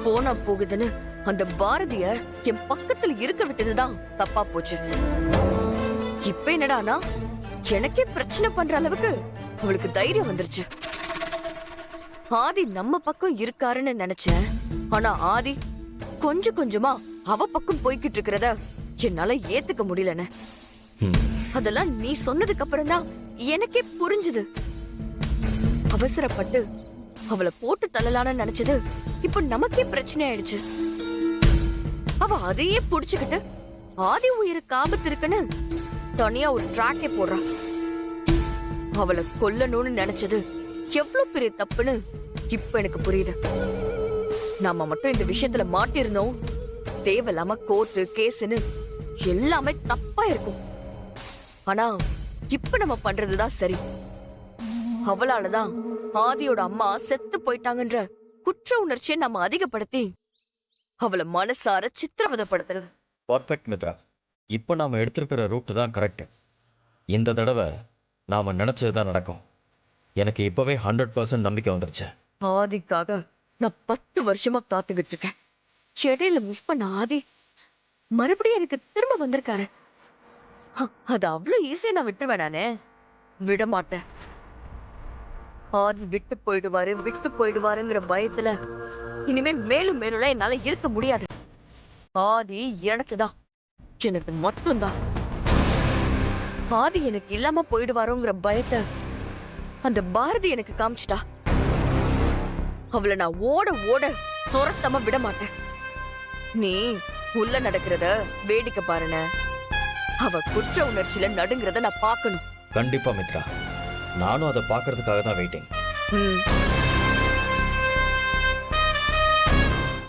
போனா போகுதுன்னு அந்த பாரதிய என் பக்கத்துல இருக்க விட்டதுதான் தப்பா போச்சு. இப்ப என்னடானா எனக்கே பிரச்சனை பண்ற அளவுக்கு அவளுக்கு தைரியம் வந்துருச்சு. ஆதி நம்ம பக்கம் இருக்காருன்னு நினைச்சேன். ஆனா ஆதி கொஞ்சம் கொஞ்சமா அவ பக்கம் போய்கிட்டு இருக்கிறத என்னால ஏத்துக்க முடியலன்னு. அதெல்லாம் நீ சொன்னதுக்கு அப்புறம் தான் எனக்கே புரிஞ்சுது. அவசரப்பட்டு அவளை போட்டு தள்ளலான்னு நினைச்சது இப்ப நமக்கே பிரச்சனை ஆயிடுச்சு. அவ அதையே புடிச்சுக்கிட்டு ஆதி உயிருக்கு ஆபத்து இருக்குன்னு தனியா ஒரு டிராக்கே போடுறா. அவளை கொல்லணும்னு நினைச்சது எவ்வளவு பெரிய தப்புன்னு இப்ப எனக்கு புரியுது. நாம மட்டும் இந்த விஷயத்துல மாட்டிருந்தோம், தேவையில்லாம கோர்ட்டு கேஸ்ன்னு எல்லாமே தப்பா இருக்கும். ஆனா இப்ப நம்ம பண்றதுதான் சரி. அவளாலதான் ஆதியோட அம்மா செத்து போயிட்டாங்கன்ற குற்ற உணர்ச்சியை நம்ம அதிகப்படுத்தி அவளை மனசார சித்திரவதைப்படுத்துறது. பர்ஃபெக்ட் மித்ரா. இப்போ நாம் எடுத்திருக்கிற ரூட் தான் கரெக்ட். இந்த தடவை நாம் நினச்சது நடக்கும். எனக்கு இப்போவே 100% நம்பிக்கை வந்துருச்சு. ஆதிக்காக நான் 10 வருஷமா காத்துக்கிட்டு இருக்கேன். இடையில மிஸ் பண்ண ஆதி மறுபடியும் எனக்கு திரும்ப வந்திருக்காரு. அது அவ்வளவு ஈஸியா நான் விட்டுருவேன். நானே விட மாட்டேன். ஆதி விட்டு போயிடுவாருங்கிற பயத்துல இனிமே மேலும் மேலும் என்னால இருக்க முடியாது. ஆதி எனக்குதான், எனக்கு மட்டும்தான். ஆதி எனக்கு இல்லாம போயிடுவாரோங்கிற பயத்தை அந்த பாரதி எனக்கு காமிச்சிட்டா. அவளை நான் ஓட ஓட துரத்தாம விட மாட்டேன். நீ உள்ள நடக்கிறத வேடிக்கை பாருன. அவ குற்ற உணர்ச்சியில நடுங்கிறத நான் பார்க்கணும். கண்டிப்பா மித்ரா, நானும் அதை பார்க்கறதுக்காக தான் வெயிட்டிங்.